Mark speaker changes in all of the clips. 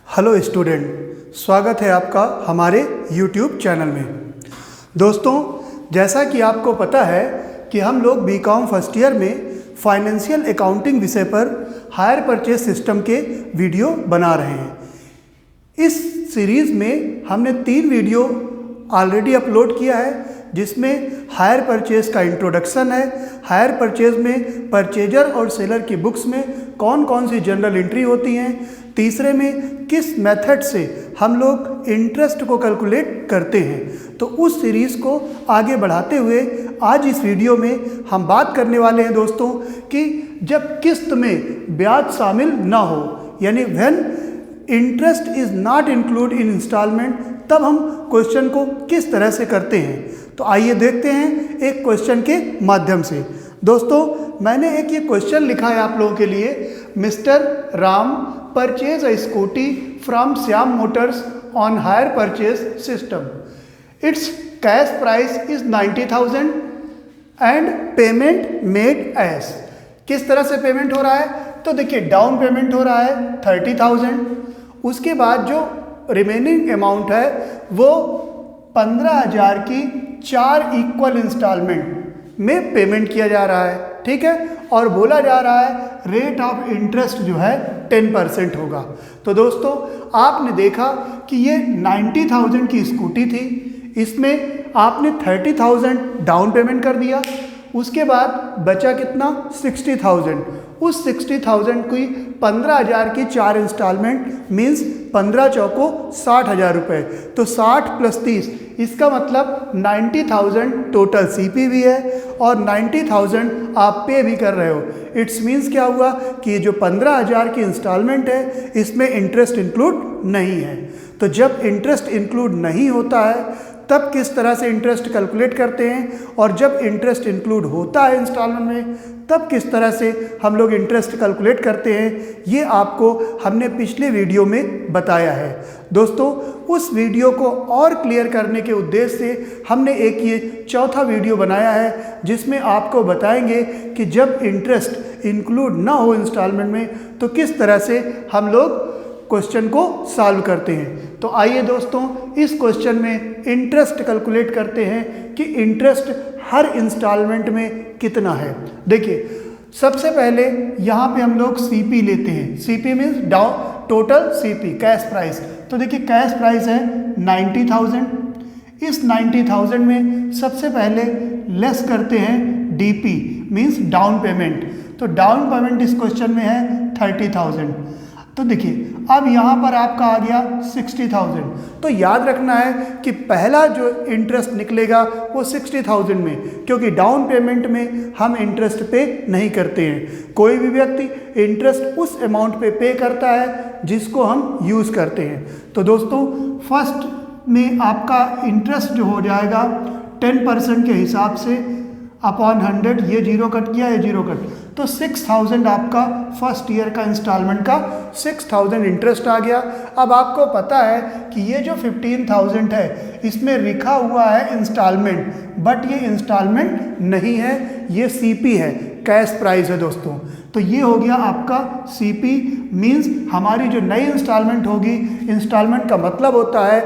Speaker 1: Hello student, स्वागत है आपका हमारे YouTube चैनल में। दोस्तों, जैसा कि आपको पता है कि हम लोग बीकॉम फर्स्ट ईयर में फाइनेंशियल अकाउंटिंग विषय पर हायर परचेज सिस्टम के वीडियो बना रहे हैं। इस सीरीज़ में हमने 3 वीडियो ऑलरेडी अपलोड किया है, जिसमें हायर परचेज का इंट्रोडक्शन है। हायर परचेज में परचेजर और सेलर की बुक्स में कौन कौन सी जनरल एंट्री होती हैं। तीसरे में किस मेथड से हम लोग इंटरेस्ट को कैलकुलेट करते हैं। तो उस सीरीज़ को आगे बढ़ाते हुए आज इस वीडियो में हम बात करने वाले हैं दोस्तों कि जब किस्त में ब्याज शामिल ना हो, यानी when interest is not include in instalment, तब हम क्वेश्चन को किस तरह से करते हैं। तो आइए देखते हैं एक क्वेश्चन के माध्यम से। दोस्तों, मैंने एक ये क्वेश्चन लिखा है आप लोगों के लिए। Mister Ram purchase a Scooty from Shyam motors on hire purchase system. Its cash price is 90,000 and payment made as. किस तरह से पेमेंट हो रहा है? तो देखिए, डाउन पेमेंट हो रहा है 30,000। उसके बाद जो रिमेनिंग अमाउंट है वो 15,000 की 4 इक्वल इंस्टॉलमेंट में पेमेंट किया जा रहा है, ठीक है। और बोला जा रहा है रेट ऑफ इंटरेस्ट जो है 10% होगा। तो दोस्तों, आपने देखा कि ये 90,000 की स्कूटी थी, इसमें आपने 30,000 डाउन पेमेंट कर दिया। उसके बाद बचा कितना? 60,000। उस 60,000 की 15,000 की 4 इंस्टॉलमेंट मीन्स 15 चौको 60,000 रुपये। तो 60 + 30, इसका मतलब 90,000 टोटल सीपी भी है और 90,000 आप पे भी कर रहे हो। इट्स मीन्स क्या हुआ कि ये जो 15,000 की इंस्टॉलमेंट है इसमें इंटरेस्ट इंक्लूड नहीं है। तो जब इंटरेस्ट इंक्लूड नहीं होता है तब किस तरह से इंटरेस्ट कैलकुलेट करते हैं, और जब इंटरेस्ट इंक्लूड होता है इंस्टॉलमेंट में तब किस तरह से हम लोग इंटरेस्ट कैलकुलेट करते हैं, ये आपको हमने पिछले वीडियो में बताया है। दोस्तों, उस वीडियो को और क्लियर करने के उद्देश्य से हमने एक ये चौथा वीडियो बनाया है, जिसमें आपको बताएंगे कि जब इंटरेस्ट इंक्लूड ना हो इंस्टॉलमेंट में तो किस तरह से हम लोग क्वेश्चन को सॉल्व करते हैं। तो आइए दोस्तों, इस क्वेश्चन में इंटरेस्ट कैलकुलेट करते हैं कि इंटरेस्ट हर इंस्टॉलमेंट में कितना है। देखिए, सबसे पहले यहाँ पे हम लोग सीपी लेते हैं। CP means down total CP, cash price. तो देखिए, कैश प्राइस है 90,000। इस 90,000 में सबसे पहले लेस करते हैं डीपी मीन्स डाउन पेमेंट। तो डाउन पेमेंट इस क्वेश्चन में है 30,000। तो देखिए, अब यहाँ पर आपका आ गया 60,000। तो याद रखना है कि पहला जो इंटरेस्ट निकलेगा वो 60,000 में, क्योंकि डाउन पेमेंट में हम इंटरेस्ट पे नहीं करते हैं। कोई भी व्यक्ति इंटरेस्ट उस अमाउंट पे पे करता है जिसको हम यूज़ करते हैं। तो दोस्तों, फर्स्ट में आपका इंटरेस्ट जो हो जाएगा 10% के हिसाब से अपॉन 100, ये जीरो कट किया, ये जीरो कट, तो 6,000 आपका फर्स्ट ईयर का इंस्टॉलमेंट का 6,000 इंटरेस्ट आ गया। अब आपको पता है कि ये जो 15,000 है इसमें लिखा हुआ है इंस्टॉलमेंट, बट ये इंस्टॉलमेंट नहीं है, ये सीपी है, कैश प्राइस है दोस्तों। तो ये हो गया आपका सीपी मीन्स हमारी जो नई इंस्टॉलमेंट होगी, इंस्टॉलमेंट का मतलब होता है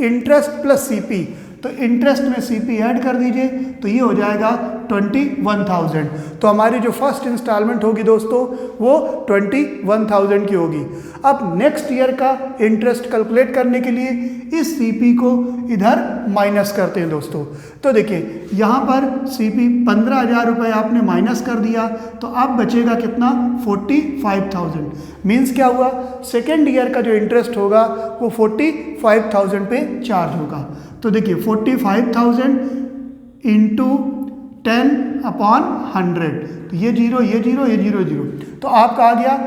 Speaker 1: इंटरेस्ट प्लस सीपी। तो इंटरेस्ट में सीपी ऐड कर दीजिए तो ये हो जाएगा 21,000। तो हमारी जो फर्स्ट इंस्टॉलमेंट होगी दोस्तों वो 21,000 की होगी। अब नेक्स्ट ईयर का इंटरेस्ट कैलकुलेट करने के लिए इस सीपी को इधर माइनस करते हैं दोस्तों। तो देखिए, यहाँ पर सीपी 15,000 रुपये आपने माइनस कर दिया, तो अब बचेगा कितना? 45,000। मीन्स क्या हुआ? सेकेंड ईयर का जो इंटरेस्ट होगा वो 45,000 पे चार्ज होगा। तो देखिए, 45,000 इंटू 10/100, तो ये जीरो, ये जीरो, ये जीरो, जीरो, तो आपका आ गया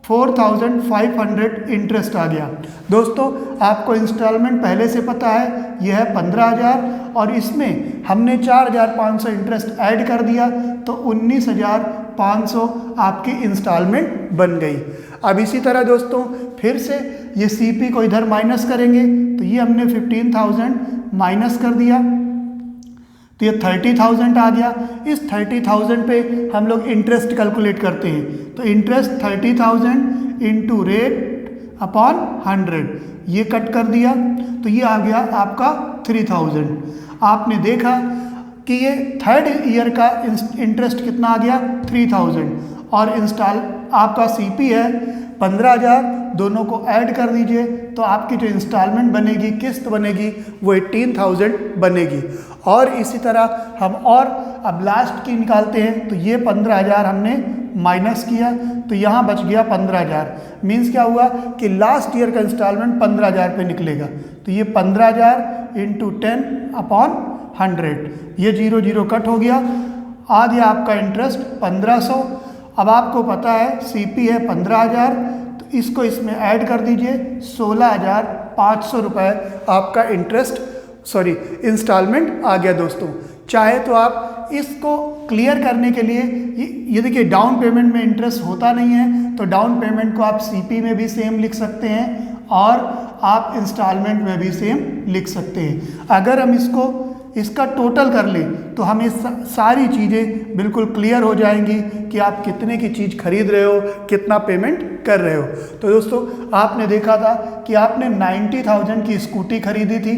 Speaker 1: 4,500 इंटरेस्ट आ गया। दोस्तों, आपको इंस्टॉलमेंट पहले से पता है, यह है 15,000 और इसमें हमने 4,500 इंटरेस्ट ऐड कर दिया, तो 19,500 आपकी इंस्टॉलमेंट बन गई। अब इसी तरह दोस्तों फिर से ये सीपी को इधर माइनस करेंगे, तो ये हमने 15,000 माइनस कर दिया, तो ये 30,000 आ गया। इस 30,000 पे हम लोग इंटरेस्ट कैलकुलेट करते हैं। तो इंटरेस्ट 30,000 इंटू रेट अपॉन 100, ये कट कर दिया तो ये आ गया आपका 3000। आपने देखा कि ये थर्ड ईयर का इंटरेस्ट कितना आ गया 3000 और आपका सीपी है 15000, दोनों को ऐड कर दीजिए तो आपकी जो इंस्टॉलमेंट बनेगी, किस्त बनेगी, वो 18000 बनेगी। और इसी तरह हम और अब लास्ट की निकालते हैं तो ये 15000 हमने माइनस किया तो यहाँ बच गया 15000। मीन्स क्या हुआ कि लास्ट ईयर का इंस्टॉलमेंट 15000 पे निकलेगा तो ये 15000 इंटू 10 अपॉन 100, ये 0 0 कट हो गया, आ गया आपका इंटरेस्ट 1500। अब आपको पता है सीपी है 15000 तो इसको इसमें ऐड कर दीजिए, 16500 रुपये आपका इंस्टॉलमेंट आ गया दोस्तों। चाहे तो आप इसको क्लियर करने के लिए ये देखिए डाउन पेमेंट में इंटरेस्ट होता नहीं है तो डाउन पेमेंट को आप सीपी में भी सेम लिख सकते हैं और आप इंस्टॉलमेंट में भी सेम लिख सकते हैं। अगर हम इसका टोटल कर लें तो हमें सारी चीज़ें बिल्कुल क्लियर हो जाएंगी कि आप कितने की चीज़ खरीद रहे हो, कितना पेमेंट कर रहे हो। तो दोस्तों आपने देखा था कि आपने 90,000 की स्कूटी खरीदी थी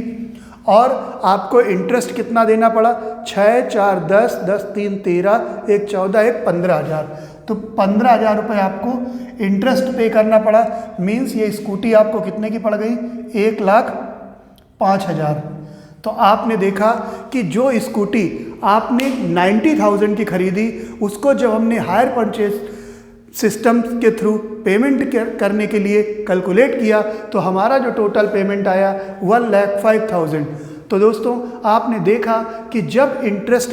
Speaker 1: और आपको इंटरेस्ट कितना देना पड़ा, 6 4 10 10 3 13 1 14 1 15,000। तो 15,000 रुपये आपको इंटरेस्ट पे करना पड़ा। मीन्स ये स्कूटी आपको कितने की पड़ गई, 1,05,000। तो आपने देखा कि जो स्कूटी आपने 90,000 की खरीदी उसको जब हमने हायर परचेज सिस्टम के थ्रू पेमेंट करने के लिए कैलकुलेट किया तो हमारा जो टोटल पेमेंट आया 1,05,000। तो दोस्तों आपने देखा कि जब इंटरेस्ट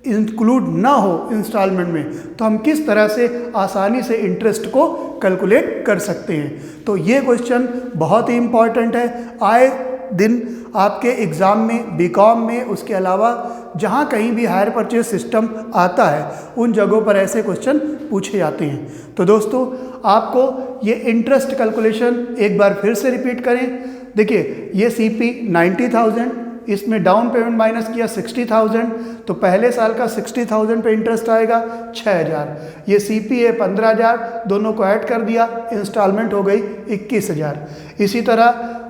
Speaker 1: इंक्लूड ना हो इंस्टॉलमेंट में तो हम किस तरह से आसानी से इंटरेस्ट को कैलकुलेट कर सकते हैं। तो ये क्वेश्चन बहुत ही इम्पॉर्टेंट है, आए दिन आपके एग्ज़ाम में, बीकॉम में, उसके अलावा जहाँ कहीं भी हायर परचेज सिस्टम आता है उन जगहों पर ऐसे क्वेश्चन पूछे जाते हैं। तो दोस्तों आपको ये इंटरेस्ट कैलकुलेशन एक बार फिर से रिपीट करें। देखिए ये सीपी 90,000, इसमें डाउन पेमेंट माइनस किया 60,000 तो पहले साल का 60,000 पे इंटरेस्ट आएगा 6,000। ये सीपी है 15,000, दोनों को ऐड कर दिया, इंस्टॉलमेंट हो गई 21,000। इसी तरह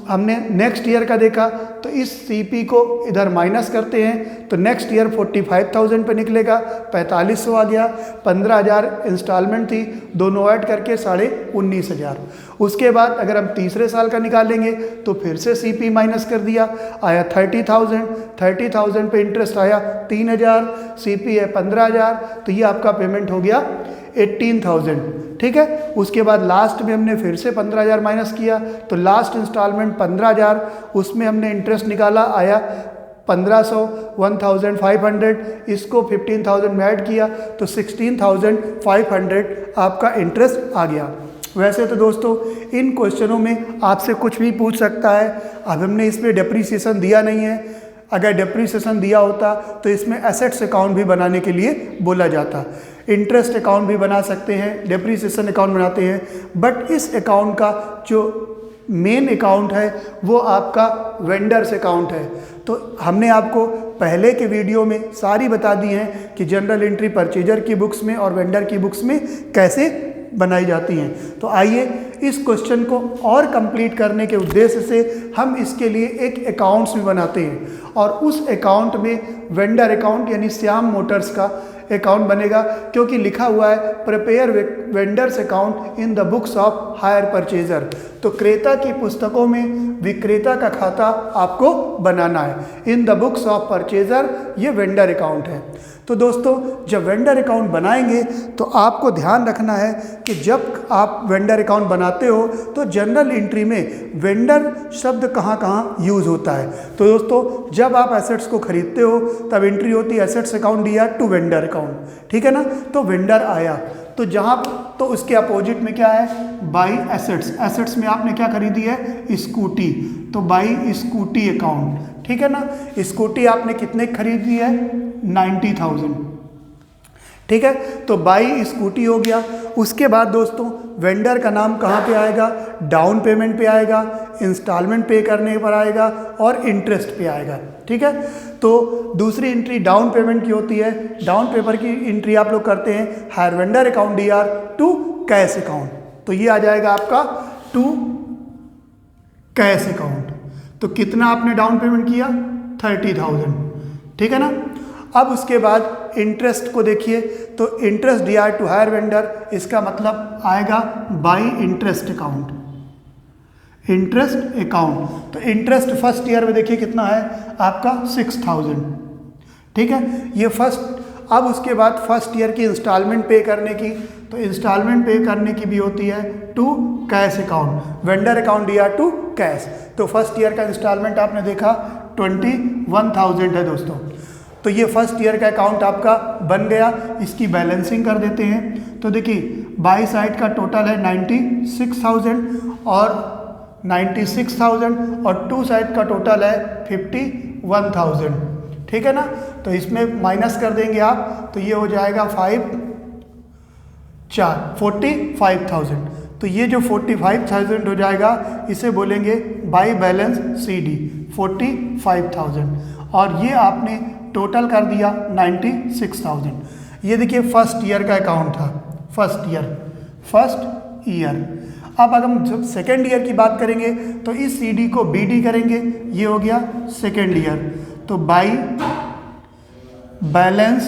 Speaker 1: हमने नेक्स्ट ईयर का देखा तो इस सीपी को इधर माइनस करते हैं तो नेक्स्ट ईयर 45,000 पे निकलेगा, 4500 आ गया, 15,000 इंस्टॉलमेंट थी, दोनों ऐड करके 19,500। उसके बाद अगर हम तीसरे साल का निकालेंगे तो फिर से सीपी माइनस कर दिया, आया 30,000 पे इंटरेस्ट आया 3,000, सीपी है 15,000 तो ये आपका पेमेंट हो गया 18,000। ठीक है, उसके बाद लास्ट में हमने फिर से 15,000 माइनस किया तो लास्ट इंस्टॉलमेंट 15,000, उसमें हमने इंटरेस्ट निकाला, आया 1500, 1,500, इसको 15,000 में ऐड किया तो 16,500 आपका इंटरेस्ट आ गया। वैसे तो दोस्तों इन क्वेश्चनों में आपसे कुछ भी पूछ सकता है। अब हमने इसमें डेप्रीसिएशन दिया नहीं है, अगर डेप्रीसिएशन दिया होता तो इसमें एसेट्स अकाउंट भी बनाने के लिए बोला जाता। इंटरेस्ट अकाउंट भी बना सकते हैं, डेप्रीसिएशन अकाउंट बनाते हैं, बट इस अकाउंट का जो मेन अकाउंट है वो आपका वेंडर्स अकाउंट है। तो हमने आपको पहले के वीडियो में सारी बता दी हैं कि जनरल एंट्री परचेजर की बुक्स में और वेंडर की बुक्स में कैसे बनाई जाती हैं। तो आइए इस क्वेश्चन को और कंप्लीट करने के उद्देश्य से हम इसके लिए एक अकाउंट्स भी बनाते हैं और उस अकाउंट में वेंडर अकाउंट यानी श्याम मोटर्स का अकाउंट बनेगा, क्योंकि लिखा हुआ है prepare vendors account in the books of hire purchaser. तो क्रेता की पुस्तकों में विक्रेता का खाता आपको बनाना है। इन द बुक्स ऑफ परचेजर ये वेंडर अकाउंट है। तो दोस्तों जब वेंडर अकाउंट बनाएंगे तो आपको ध्यान रखना है कि जब आप वेंडर अकाउंट बनाते हो तो जनरल एंट्री में वेंडर शब्द कहाँ कहाँ यूज़ होता है। तो दोस्तों जब आप एसेट्स को खरीदते हो तब एंट्री होती है एसेट्स अकाउंट दिया टू वेंडर अकाउंट, ठीक है ना। तो वेंडर आया तो जहाँ तो उसके अपोजिट में क्या है, बाई एसेट्स। एसेट्स में आपने क्या खरीदी है, स्कूटी, तो बाई स्कूटी अकाउंट, ठीक है ना। स्कूटी आपने कितने खरीदी है, 90,000, ठीक है। तो बाई स्कूटी हो गया। उसके बाद दोस्तों वेंडर का नाम कहाँ पे आएगा, डाउन पेमेंट पे आएगा, इंस्टॉलमेंट पे करने पर आएगा और इंटरेस्ट पे आएगा, ठीक है। तो दूसरी एंट्री डाउन पेमेंट की होती है। डाउन पेपर की एंट्री आप लोग करते हैं hire vendor account DR to cash account. तो ये आ जाएगा आपका टू कैश अकाउंट। तो कितना आपने डाउन पेमेंट किया? 30,000, ठीक है ना। अब उसके बाद इंटरेस्ट को देखिए, तो इंटरेस्ट दिया टू हायर वेंडर, इसका मतलब आएगा by interest account, interest account. तो इंटरेस्ट फर्स्ट ईयर में देखिए कितना है आपका 6,000, ठीक है, ये फर्स्ट। अब उसके बाद फर्स्ट ईयर की इंस्टॉलमेंट पे करने की, तो इंस्टॉलमेंट पे करने की भी होती है to cash account, vendor account दिया टू कैश। तो फर्स्ट ईयर का इंस्टॉलमेंट आपने देखा 21,000 है दोस्तों। तो ये फर्स्ट ईयर का अकाउंट आपका बन गया। इसकी बैलेंसिंग कर देते हैं। तो देखिए बाई साइड का टोटल है 96,000 और 96,000 और टू साइड का टोटल है 51,000, ठीक है ना। तो इसमें माइनस कर देंगे आप, तो ये हो जाएगा 45,000। तो ये जो 45,000 हो जाएगा इसे बोलेंगे बाई बैलेंस CD 45,000, और ये आपने टोटल कर दिया 96,000। ये देखिए फर्स्ट ईयर का अकाउंट था, फर्स्ट ईयर। अब अगर हम जब सेकेंड ईयर की बात करेंगे तो इस CD को BD करेंगे, ये हो गया सेकेंड ईयर। तो बाई बैलेंस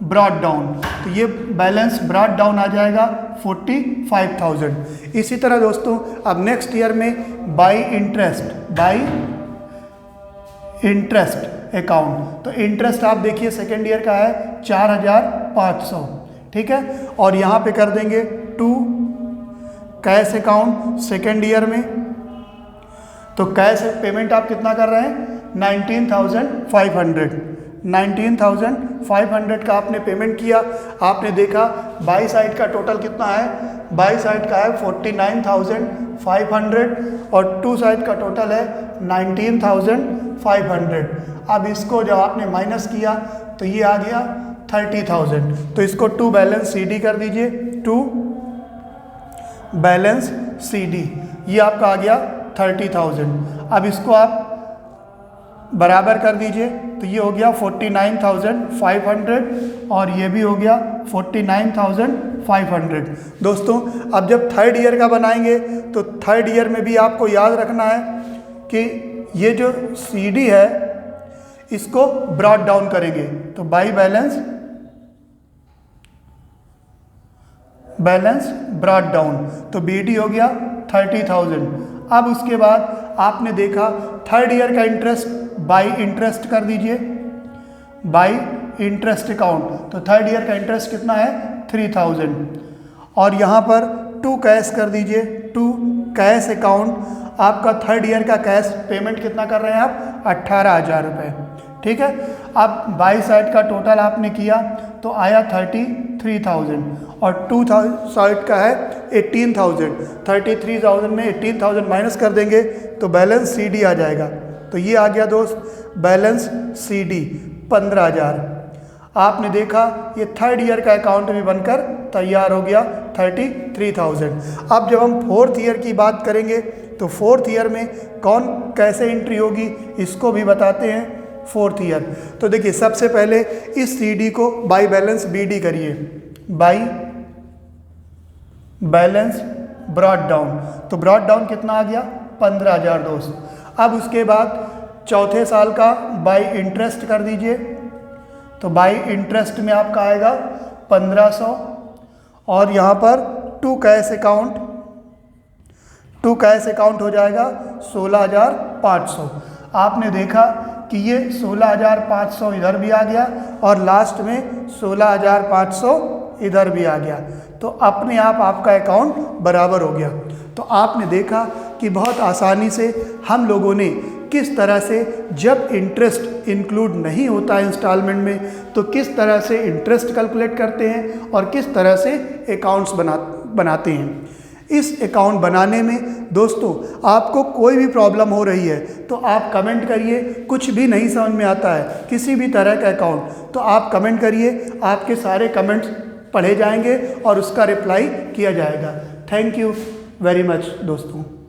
Speaker 1: ब्रॉट डाउन, तो ये बैलेंस ब्रॉट डाउन आ जाएगा 45,000। इसी तरह दोस्तों अब नेक्स्ट ईयर में बाई इंटरेस्ट अकाउंट, तो इंटरेस्ट आप देखिए सेकेंड ईयर का है 4,500, ठीक है, और यहाँ पे कर देंगे to cash account second year में। तो कैश पेमेंट आप कितना कर रहे हैं? 19,500 का आपने पेमेंट किया। आपने देखा बाई साइड का टोटल कितना है? बाई साइड का है 49,500 और टू साइड का टोटल है 19,500। अब इसको जब आपने माइनस किया तो ये आ गया 30,000। तो इसको टू बैलेंस CD कर दीजिए, टू बैलेंस CD, ये आपका आ गया 30,000। अब इसको आप बराबर कर दीजिए, तो ये हो गया 49,500 और ये भी हो गया 49,500। दोस्तों अब जब थर्ड ईयर का बनाएंगे तो थर्ड ईयर में भी आपको याद रखना है कि ये जो CD है इसको ब्रॉट डाउन करेंगे। तो बाई बैलेंस ब्रॉट डाउन, तो BD हो गया 30,000। अब उसके बाद आपने देखा थर्ड ईयर का इंटरेस्ट बाई इंटरेस्ट कर दीजिए, बाई इंटरेस्ट अकाउंट। तो थर्ड ईयर का इंटरेस्ट कितना है? 3,000 और यहाँ पर टू कैश कर दीजिए, टू कैश अकाउंट। आपका थर्ड ईयर का कैश पेमेंट कितना कर रहे हैं आप? 18,000 रुपये, ठीक है। अब बाई साइड का टोटल आपने किया तो आया 33,000 और टू साइड का है 18,000। 33,000 में 18,000 माइनस कर देंगे तो बैलेंस CD आ जाएगा। तो ये आ गया दोस्त बैलेंस CD 15,000। आपने देखा ये थर्ड ईयर का अकाउंट भी बनकर तैयार हो गया 33,000। अब जब हम फोर्थ ईयर की बात करेंगे तो फोर्थ ईयर में कौन कैसे एंट्री होगी इसको भी बताते हैं। फोर्थ ईयर तो देखिए सबसे पहले इस CD को बाई बैलेंस BD करिए, बाई बैलेंस ब्रॉट डाउन। तो ब्रॉट डाउन कितना आ गया? 15,000 दोस्त। अब उसके बाद चौथे साल का बाई इंटरेस्ट कर दीजिए, तो बाई इंटरेस्ट में आपका आएगा 1,500 और यहाँ पर टू कैश अकाउंट हो जाएगा 16,500। आपने देखा कि ये 16,500 इधर भी आ गया और लास्ट में 16,500 इधर भी आ गया। तो अपने आप आपका अकाउंट बराबर हो गया। तो आपने देखा कि बहुत आसानी से हम लोगों ने किस तरह से जब इंटरेस्ट इंक्लूड नहीं होता है इंस्टॉलमेंट में तो किस तरह से इंटरेस्ट कैलकुलेट करते हैं और किस तरह से अकाउंट्स बनाते हैं। इस अकाउंट बनाने में दोस्तों आपको कोई भी प्रॉब्लम हो रही है तो आप कमेंट करिए। कुछ भी नहीं समझ में आता है किसी भी तरह का अकाउंट तो आप कमेंट करिए, आपके सारे कमेंट्स पढ़े जाएंगे और उसका रिप्लाई किया जाएगा। थैंक यू वेरी मच दोस्तों।